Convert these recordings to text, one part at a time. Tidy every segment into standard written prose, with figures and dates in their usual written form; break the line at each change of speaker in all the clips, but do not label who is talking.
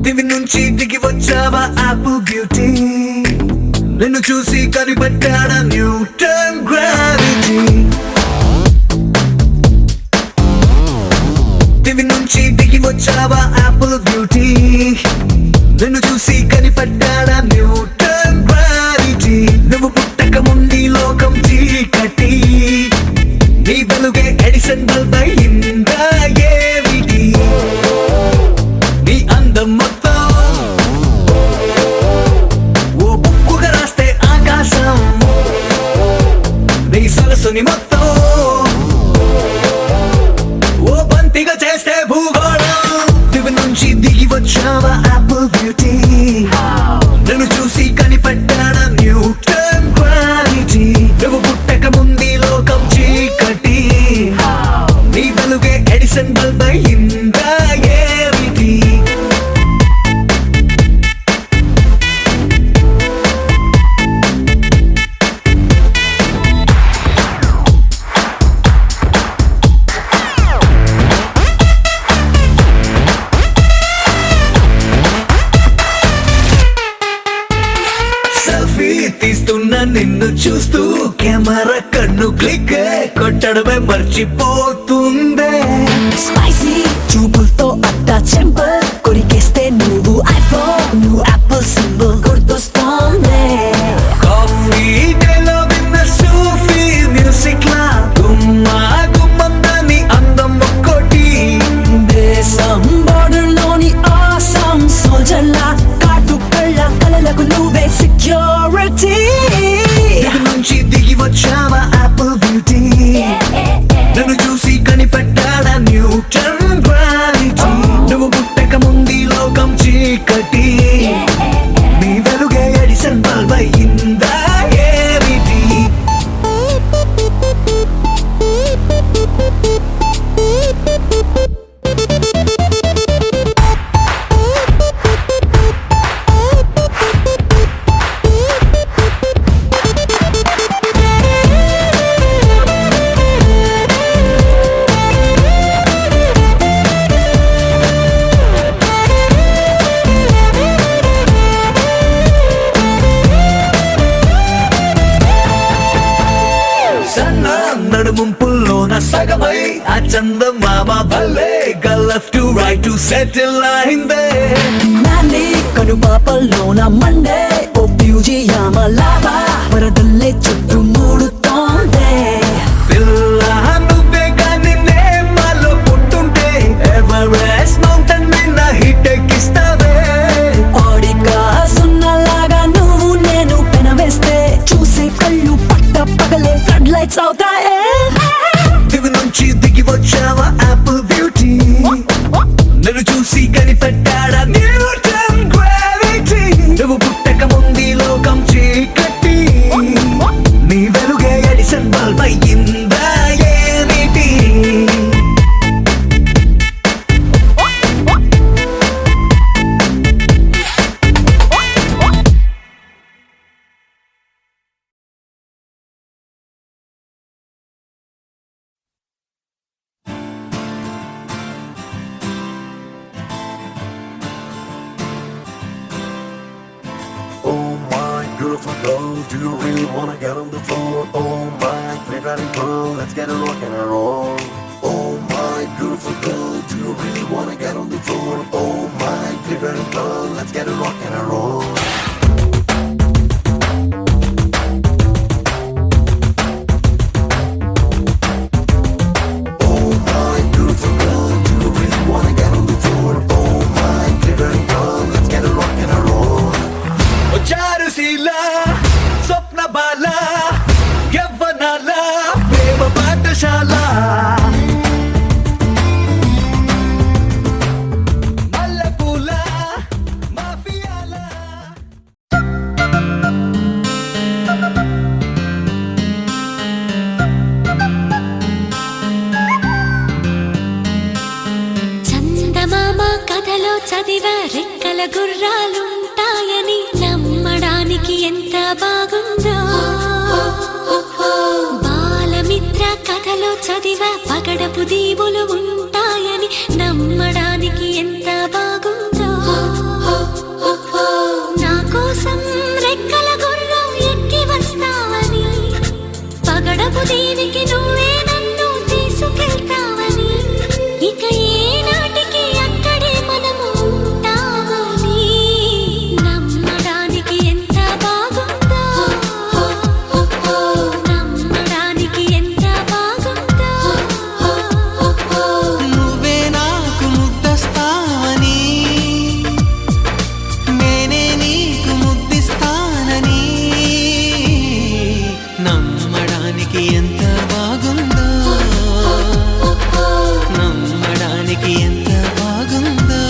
దివి నుంచి దిగి వచ్చావా యాపిల్ బ్యూటీ, నిన్ను చూసి కనిపెట్టాడా న్యూటన్ గ్రావిటీ. దివి నుంచి దిగి వచ్చావా యాపిల్ బ్యూటీ, నిన్ను చూసి కనిపెట్టాడా న్యూటన్ గ్రావిటీ. నువ్వు పుట్టక ముందు లోకం చీకటి, నీ వెలుగే ఎడిసన్ బల్బ్ అయిందా ఏమిటి? నీ అందం మొత్తం ఓ బుక్కుగా రాస్తే ఆకాశం, నీ సరస్సుని మొత్తం ఓ బంతిగా చేస్తే భూగోళం. దివి నుంచి దిగి వచ్చావా యాపిల్ బ్యూటీ, నన్ను చూసి కనిపెట్టాడా న్యూటన్ గ్రావిటీ. నువ్వు పుట్టక ముందు లోకం చీకటి, నీ వెలుగే ఎడిసన్ బల్బ్ అయిందా ఏమిటి? సెల్ఫీ తీస్తున్న నిన్ను చూస్తూ కెమెరా కన్ను క్లిక్ కొట్టడమే మర్చిపోతుందే.
స్పైసీ చూపులతో అట్టా చెంపల్ కొరికేస్తే నువ్వు ఐఫోన్, నువ్వు యాపిల్ సింబల్ గుర్తొస్తోందే.
కాఫీ డేలో విన్న సూఫీ మ్యూజిక్ లా గుమ్మా గుమ్మందని అందం ఒక్కోటి.
దేశం బోర్డర్లోని ఆసం సోల్జర్లా కాటు కళ్ళ కలలకు నువ్వే సెక్యూరిటీ.
దిగి నుంచి దిగి వచ్చావా యాపిల్ బ్యూటీ, నన్ను చూసి కనిపెట్టాడా న్యూటన్ గ్రావిటీ. నువ్వు పుట్టక ముందు లోకం చీకటి, నీ వెలుగే ఎడిసన్ బల్బ్ అయిందా ఏమిటి? సన్న నడుముంపుల్లోన సగమై ఆ చందమామ భలే left to right to settle అయిందే.
నాని కనుపాపల్లోన మండే ఓ ఫ్యూజియామ లావా వరదల్లే చుట్టూ మూడుతోందే.
పిల్ల నువ్వే కానీ నేమాలో పుట్టుంటే ఎవరెస్ట్ మౌంటైన్ మీద హిట్ ఎక్కిస్తావే.
ఆడిగా సున్నలాగా నువ్వు నేను పెనవేస్తే చూసే కళ్ళు పట్ట పగలే ఫ్లడ్ లైట్స్ అవుతాయే.
దివి నుంచి దిగి వచ్చావా యాపిల్ బ్యూటీ, నన్ను చూసి కనిపెట్టాడా న్యూటన్ గ్రావిటీ. నువ్వు పుట్టక ముందు లోకం చీకటి, నీ వెలుగే ఎడిసన్ బల్బ్ అయిందా ఏమిటి?
Oh my beautiful girl, do you really wanna get on the floor? Oh my pretty girl, let's get a rock and a roll. Oh my beautiful girl, do you really wanna get on the floor? Oh my pretty girl, let's get a rock and a roll. Oh my beautiful girl, do you really wanna get on the floor? Oh my pretty girl, let's get a rock and a roll.
Charusheela స్వప్న బాల యవ్వనాల ప్రేమ పాఠశాల. మల్లెపూల mafia
కథలో చదివా రెక్కల గుర్రాలుంటాయని నమ్మడానికి ఎంత బాగుందో బాలమిత్ర కథలో చదివా పగడపు దీవులు ఉంటాయని నమ్మడానికి ఎంత బాగుందో నా కోసం రెక్కల గుర్రం ఎక్కి వస్తావని పగడపు దీవికి నువ్వే నన్ను తీసుకెళ్తావని ఇక ఏనాటికి అక్కడే మనము ఉంటామని నమ్మడానికి ఎంత బాగుందో నమ్మడానికి ఎంత బాగుందో
నువ్వే నాకు ముద్దస్తావని నేనే నీకు ముద్దిస్తానని నమ్మడానికి ఎంత బాగుందో నమ్మడానికి ఎంత బాగుందో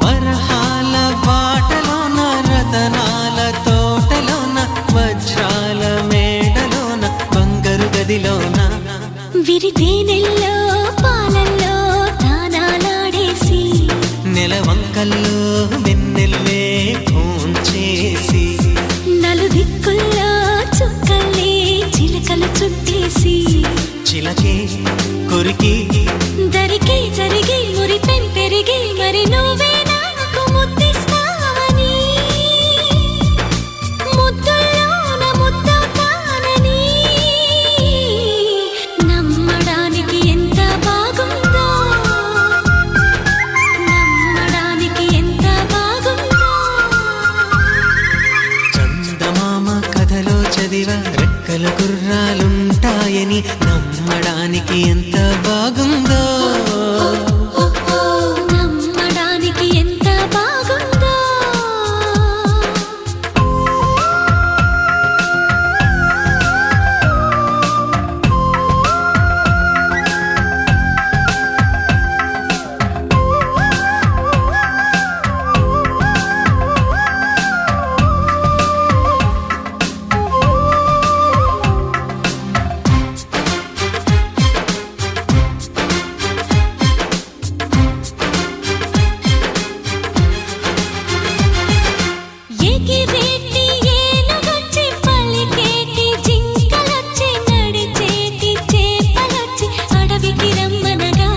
వరహాల బాటలోన రతనాల తోటలోన వజ్రాల మేడలోన బంగారు గదిలోన
విరితేనెల్లో పాలల్లో తానాలాడేసి
నెలవంకల్లో వెన్నెల్లే చేసి
నలుదిక్కుల్లో చుక్కల్ని చిలకలు చుట్టేసి
చిలకే కొరికి
దరికి జరిగి మురిపెం పెరిగి మరి నువ్వే నాకు ముద్దిస్తావని ముద్దుల్లోన ముద్దవుతానని నమ్మడానికి ఎంత బాగుందో నమ్మడానికి ఎంత బాగుందో
చందమామ కథలో చదివ రెక్కల గుర్రాలుంటాయని నమ్మడానికి ఎంత బాగుందో
నమ్మడానికి ఎంత బాగుందో ఎగిరేటి ఏనుగొచ్చి పలికేటి జింకలొచ్చి నడిచేటి చేపలొచ్చి అడవికి రమ్మనగా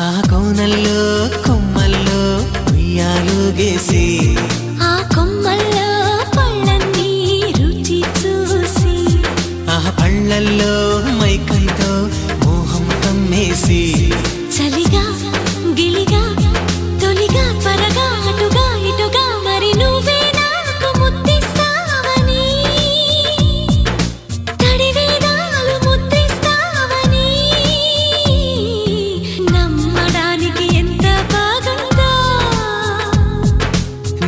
ఆ కోనల్లో కొమ్మల్లో ఉయ్యాలుగేసి
ఆ కొమ్మల్లో పళ్ళన్నీ రుచి చూసి
ఆ పళ్ళల్లో మైకంతో మోహం కమ్మేసి
చలిగా గిలిగా తొలిగా త్వరగా అటుగా ఇటుగా మరి నువ్వే నాకు ముద్దిస్తావని తడివేదాలు ముద్దిస్తావని నమ్మడానికి ఎంత బాగుందో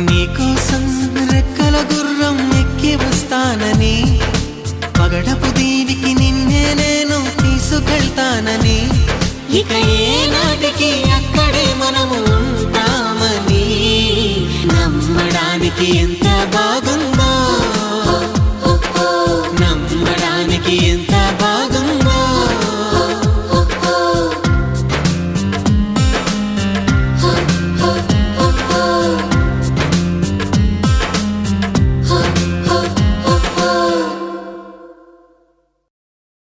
నీకోసం రెక్కల గుర్రం ఎక్కి వస్తానని పగడపు దీనికి నిన్నే నేను తీసుకెళ్తానని ఇక ఏనాటికి అక్కడే మనము ఉంటామని నమ్మడానికి ఎంత బాగుందో